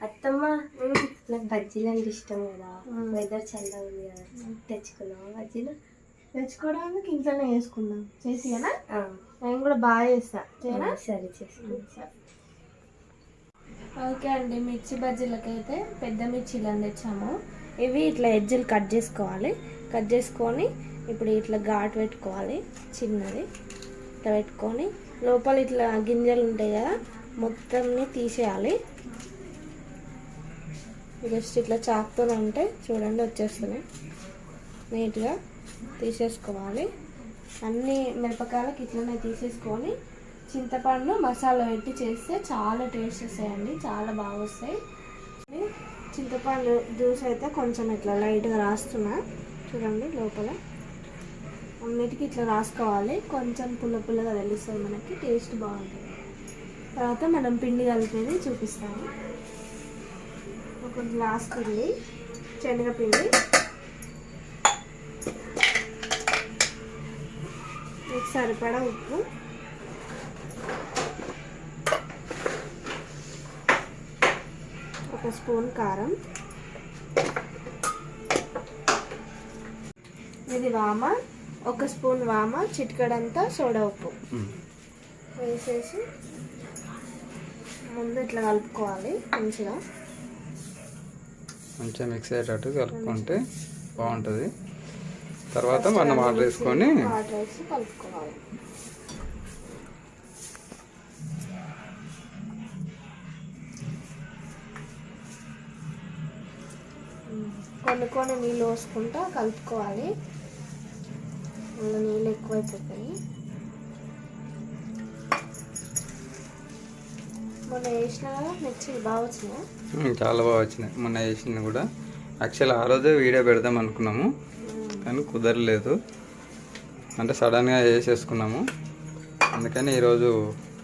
అత్తమ్మ నాకు బజ్జీలు అంటే ఇష్టం కదా, వెదర్ చల్లగా ఉంది కదా, తెచ్చుకున్నావా బజ్జీలు? తెచ్చుకోవడానికి ఇంట్లోనే చేసుకుందాం. చేసి కదా నేను కూడా బాగా చేస్తా. సరే చేసుకుంటా. ఓకే అండి, మిర్చి బజ్జీలకి అయితే పెద్ద మిర్చీలు అని తెచ్చాము. ఇవి ఇట్లా ఎడ్జులు కట్ చేసుకోవాలి. కట్ చేసుకొని ఇప్పుడు ఇట్లా ఘాటు పెట్టుకోవాలి. చిన్నది ఇట్లా పెట్టుకొని లోపల ఇట్లా గింజలు ఉంటాయి కదా, మొత్తంని తీసేయాలి. జస్ట్ ఇట్లా చాకుతో అంటే చూడండి వచ్చేస్తున్నాయి. నీట్గా తీసేసుకోవాలి. అన్ని మిరపకాయలకి ఇట్లనే తీసేసుకొని చింతపండు మసాలా పెట్టి చేస్తే చాలా టేస్ట్ వస్తాయండి, చాలా బాగా వస్తాయి. చింతపండు జ్యూస్ అయితే కొంచెం ఇట్లా లైట్గా రాస్తున్నా చూడండి. లోపల అన్నిటికీ ఇట్లా రాసుకోవాలి. కొంచెం పుల్ల పుల్లగా తెలుస్తుంది మనకి, టేస్ట్ బాగుంటుంది. తర్వాత మనం పిండి కలిపేది చూపిస్తాము. ఒక గ్లాస్ పిండి, శనగపిండి, మీకు సరిపడా ఉప్పు, ఒక స్పూన్ కారం, ఇది వామ, ఒక స్పూన్ వామ, చిటికెడంతా సోడా ఉప్పు వేసేసి ముందు ఇట్లా కలుపుకోవాలి. మంచిగా మిక్స్ అయ్యేటట్టు కలుపుకుంటే బాగుంటుంది. తర్వాత మనం వాటర్ వేసుకొని కలుపుకోవాలి. కొన్ని నీళ్ళు పోసుకుంటా కలుపుకోవాలి. అందులో నీళ్ళు ఎక్కువైపోతాయి. మొన్న వేసిన మిర్చి బాగా వచ్చినాయి, చాలా బాగా వచ్చినాయి. మొన్న వేసినవి కూడా యాక్చువల్ ఆ రోజే వీడియో పెడదాం అనుకున్నాము, కానీ కుదరలేదు. అంటే సడన్గా వేసేసుకున్నాము. అందుకని ఈరోజు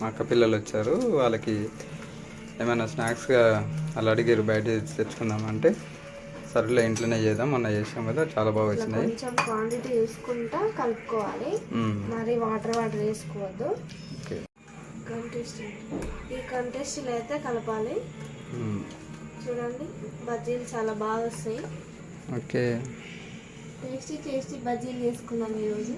మా అక్క పిల్లలు వచ్చారు, వాళ్ళకి ఏమైనా స్నాక్స్గా వాళ్ళు అడిగారు బయట తెచ్చుకుందామంటే సరేలే ఇంట్లోనే చేద్దాం, మొన్న చేసాం కదా చాలా బాగా వచ్చినాయి. కొంచెం క్వాంటిటీ చూసుకుంటా కలుపుకోవాలి, మరి వాటర్ వేసుకోవద్దు. ఈ కంటెస్ట్లో అయితే కలపాలి. చూడండి బజ్జీలు చాలా బాగా వస్తాయి. ఓకే, టేస్టీ బజ్జీలు చేసుకున్నాం ఈరోజు.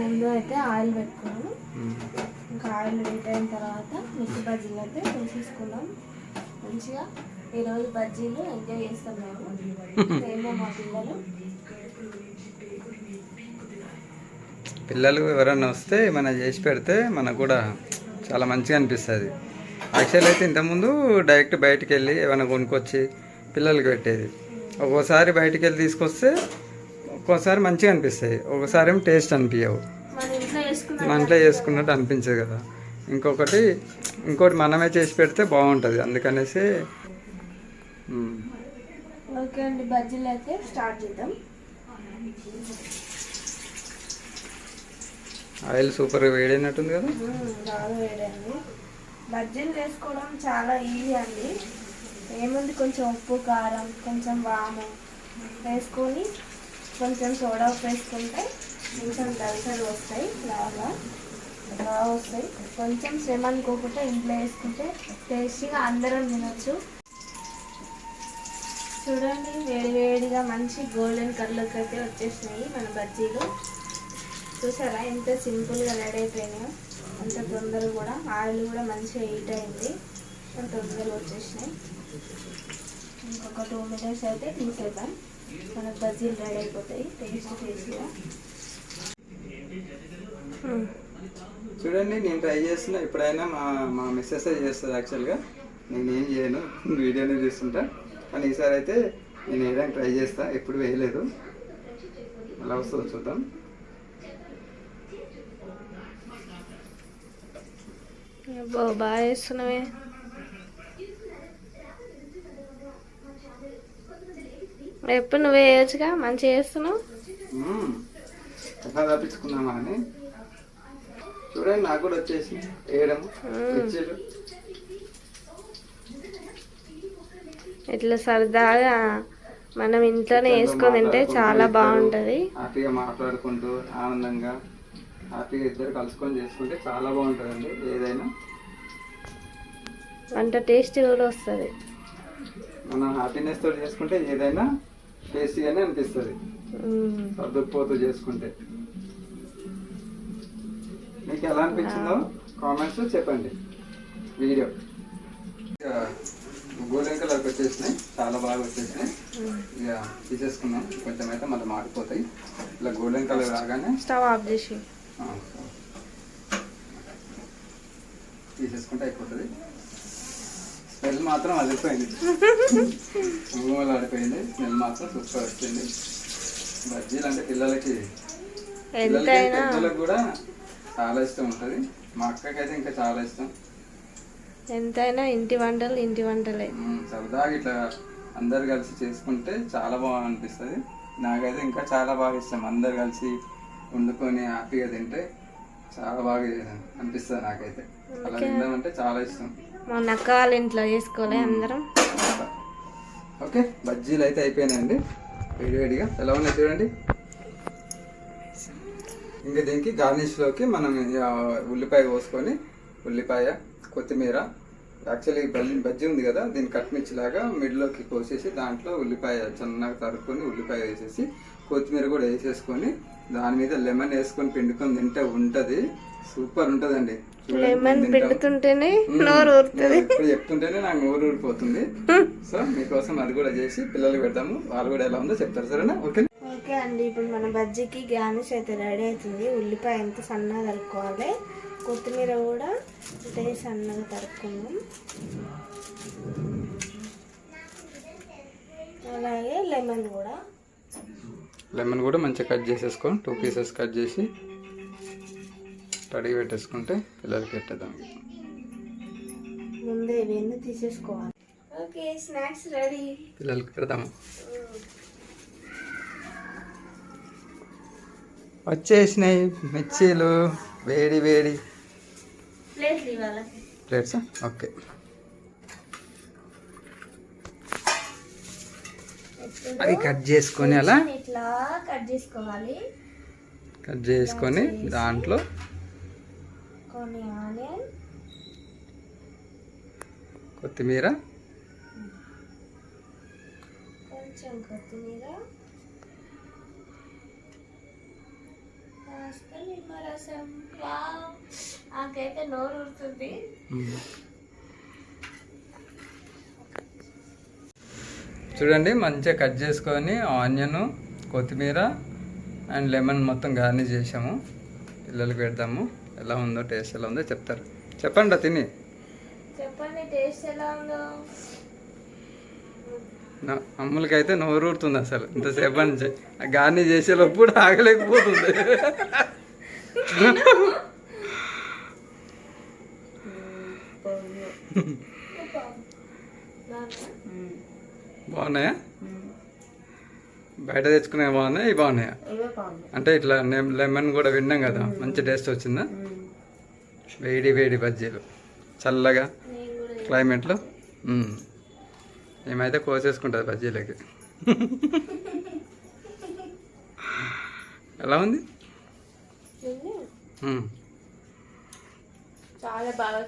ముందు అయితే ఆయిల్ పెట్టుకున్నాను. ఇంకా ఆయిల్ హీట్ అయిన తర్వాత మిర్చి బజ్జీలు అయితే వేసేసుకున్నాం. మంచిగా ఈరోజు బజ్జీలు ఎంజాయ్ చేస్తాం మేము. ఏమో మా పిల్లలు ఎవరన్నా వస్తే మనం చేసి పెడితే మనకు కూడా చాలా మంచిగా అనిపిస్తుంది. యాక్చువల్ అయితే ఇంతకుముందు డైరెక్ట్ బయటికి వెళ్ళి ఏమైనా కొనుక్కొచ్చి పిల్లలకి పెట్టేది. ఒక్కోసారి బయటికి వెళ్ళి తీసుకొస్తే ఒక్కోసారి మంచిగా అనిపిస్తాయి, ఒక్కోసారి ఏం టేస్ట్ అనిపించవు, మన ఇంట్లో చేసుకున్నట్టు అనిపించదు కదా. ఇంకోటి మనమే చేసి పెడితే బాగుంటుంది. అందుకనేసి ఓకే అండి, బజ్జీలు అయితే స్టార్ట్ చేద్దాం. ఆయిల్ సూపర్గా వేడైనట్టుంది కదా. బాగా వేడండి. బజ్జీలు చేసుకోవడం చాలా ఈజీ అండి. ఏముంది, కొంచెం ఉప్పు కారం కొంచెం వాము వేసుకొని కొంచెం సోడా ఉప్పు వేసుకుంటే కొంచెం దళసలు వస్తాయి, బాగా వస్తాయి. కొంచెం శ్రమ అనుకోకుండా ఇంట్లో వేసుకుంటే టేస్టీగా అందరం తినచ్చు. చూడండి వేడిగా మంచి గోల్డెన్ కలర్కి అయితే వచ్చేసినాయి మన బజ్జీలు. చూసారా ఎంత సింపుల్గా రెడీ అయిపోయినాయో, అంత తొందరగా కూడా. ఆయిల్ కూడా మంచిగా హీట్ అయింది, అంత తొందరగా వచ్చేసినాయి. ఇంకొక 2 minutes అయితే తీసేద్దాం, మన బజ్జీలు రెడీ అయిపోతాయి టేస్టీగా. చూడండి నేను ట్రై చేస్తున్నా. ఎప్పుడైనా మా మిస్సెస్ చేస్తుంది. యాక్చువల్గా నేనేం చేయను, వీడియోనే చూస్తుంటా. కానీ ఈసారి అయితే నేను ఏదైనా ట్రై చేస్తా, ఎప్పుడు వేయలేదు. ఎలా వస్తుందో చూద్దాం. బాగా వేస్తున్నావే. ఎప్పుడు నువ్వే వేయచ్చుగా, మంచిగా వేస్తున్నావు. ఎలా తప్పించుకున్నామా అని చూడండి నాకు కూడా వచ్చేసి వేయడం మిర్చీలు. ఇట్లా సరదాగా మనం ఇంట్లోనే వేసుకొని తింటే చాలా బాగుంటుంది. హ్యాపీగా మాట్లాడుకుంటూ ఆనందంగా హ్యాపీగా ఇద్దరు కలుసుకొని చేసుకుంటే చాలా బాగుంటుందండి. ఏదైనా వంట టేస్ట్ కూడా వస్తుంది. మనం హ్యాపీనెస్ తోటి చేసుకుంటే ఏదైనా టేస్టీగానే అనిపిస్తుంది. సర్దుకుపోతూ చేసుకుంటే మీకు ఎలా అనిపించిందో కామెంట్స్ చెప్పండి. వీడియో గోల్డెన్ కలర్కి వచ్చేసినాయి, చాలా బాగా వచ్చేసినాయి. ఇక తీసేసుకున్నాం. కొంచెం అయితే మళ్ళీ మాడిపోతాయి. ఇలా గోల్డెన్ కలర్ రాగానే స్టవ్ ఆఫ్ చేసి తీసేసుకుంటే అయిపోతుంది. స్మెల్ మాత్రం అదిరిపోయింది, ఊమలు ఆడిపోయింది. స్మెల్ మాత్రం సూపర్ వచ్చింది. బజ్జీలు అంటే పిల్లలకి పెద్దలకు కూడా చాలా ఇష్టం ఉంటుంది. మా అక్కకి అయితే ఇంకా చాలా ఇష్టం. ఎంతైనా ఇంటి వంటలు ఇంటి వంటలే. సరదాగా ఇట్లా అందరు కలిసి చేసుకుంటే చాలా బాగా అనిపిస్తుంది. నాకైతే ఇంకా చాలా బాగా ఇష్టం. అందరు కలిసి వండుకొని హ్యాపీగా తింటే చాలా బాగా అనిపిస్తుంది నాకైతే. అలా తిందామంటే చాలా ఇష్టం. మొన్న అక్క వాళ్ళ ఇంట్లో చేసుకోలే అందరం. ఓకే, బజ్జీలు అయితే అయిపోయినాయండి వేడివేడిగా. ఎలా ఉన్నాయి చూడండి. ఇంకా దీనికి గార్నిష్లోకి మనం ఉల్లిపాయ కోసుకొని, ఉల్లిపాయ, కొత్తిమీర, యాక్చువల్లీ బజ్జీ ఉంది కదా, దీన్ని కట్మిర్చి లాగా మిడిల్లోకి కోసేసి దాంట్లో ఉల్లిపాయ చిన్నగా తరుక్కొని ఉల్లిపాయ వేసేసి కొత్తిమీర కూడా వేసేసుకొని దాని మీద లెమన్ వేసుకొని పిండుకొని తింటే ఉంటుంది. సూపర్ ఉంటుందండి. లెమన్ పిండుతుంటేనే నోరు ఊరుతుంది. ఇప్పుడు చెప్తుంటేనే నాకు నోరు ఊరిపోతుంది. సో మీకోసం అది కూడా చేసి పిల్లలు పెడతాము. వాళ్ళు కూడా ఎలా ఉందో చెప్తారు. సరేనా? ఓకే ఓకే అండి. ఇప్పుడు మన బజ్జీకి గార్నిష్ అయితే రెడీ అవుతుంది. ఉల్లిపాయ ఎంత సన్నగా తరుక్కోవాలి, కొత్తిమీర కూడా ఇంతే సన్నగా తరుక్కుందాం. అలాగే లెమన్ కూడా మంచిగా కట్ చేసేసుకొని 2 పీసెస్ కట్ చేసి తడిగి పెట్టేసుకుంటే పిల్లలకి పెట్టేద్దాం. ముందే ఇవన్నీ తీసేసుకోవాలి. Okay, snacks ready. పిల్లలకి పెడదాము. వచ్చేసినాయి మిర్చీలు వేడి వేడి. ప్లేట్సా? ఓకే. అది కట్ చేసుకొని అలా ఇట్లా కట్ చేసుకోవాలి. కట్ చేసుకొని దాంట్లో కొన్ని ఆనియన్, కొత్తిమీర, కొంచెం కొత్తిమీర, నిమ్మరసం. నాకైతే నోరు ఊరుతుంది. చూడండి, మంచిగా కట్ చేసుకొని ఆనియన్, కొత్తిమీర అండ్ లెమన్ మొత్తం గార్నిష్ చేసాము. పిల్లలకి పెడదాము. ఎలా ఉందో, టేస్ట్ ఎలా ఉందో చెప్తారు. చెప్పండి తిని. చెప్పండి టేస్ట్ ఎలా ఉందో. అమ్ములకైతే నోరు ఊరుతుంది అసలు ఇంతసేపు నుంచి. గార్నిష్ చేసేటప్పుడు ఆగలేకపోతుంది. బాగున్నాయా? బయట తెచ్చుకునే బాగున్నాయా? ఇవి బాగున్నాయా? అంటే ఇట్లా లెమన్ కూడా విన్నాం కదా, మంచి టేస్ట్ వచ్చిందా? వేడి వేడి బజ్జీలు చల్లగా క్లైమేట్లో. ఏమైతే కోసేసుకుంటుంది బజ్జీలకి. ఎలా ఉంది? చాలా బాగా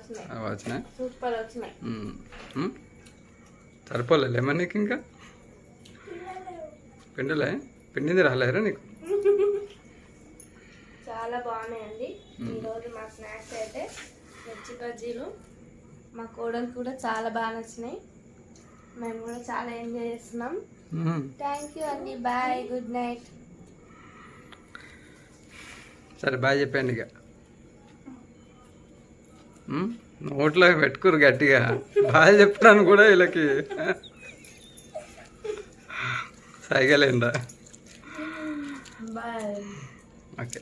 వచ్చినాయి. సూపర్ వచ్చినాయి. సరిపోలే లెమన్ నీకు? ఇంకా పిండింది రాలేరా నీకు? చాలా బాగున్నాయండి. ఈరోజు మా స్నాక్స్ అయితే మిర్చి బజ్జీలు. మా కోడలు కూడా చాలా బాగా నచ్చినాయి. మేము కూడా చాలా ఎంజాయ్ చేస్తున్నాం. థ్యాంక్ యూ అండి. Bye, good night. సరే బాయ్ చెప్పండి. ఇక నోట్లో పెట్టుకురు గట్టిగా. బాయ్ చెప్పడానికి కూడా వీళ్ళకి సైగలేందా? బాయ్. ఓకే.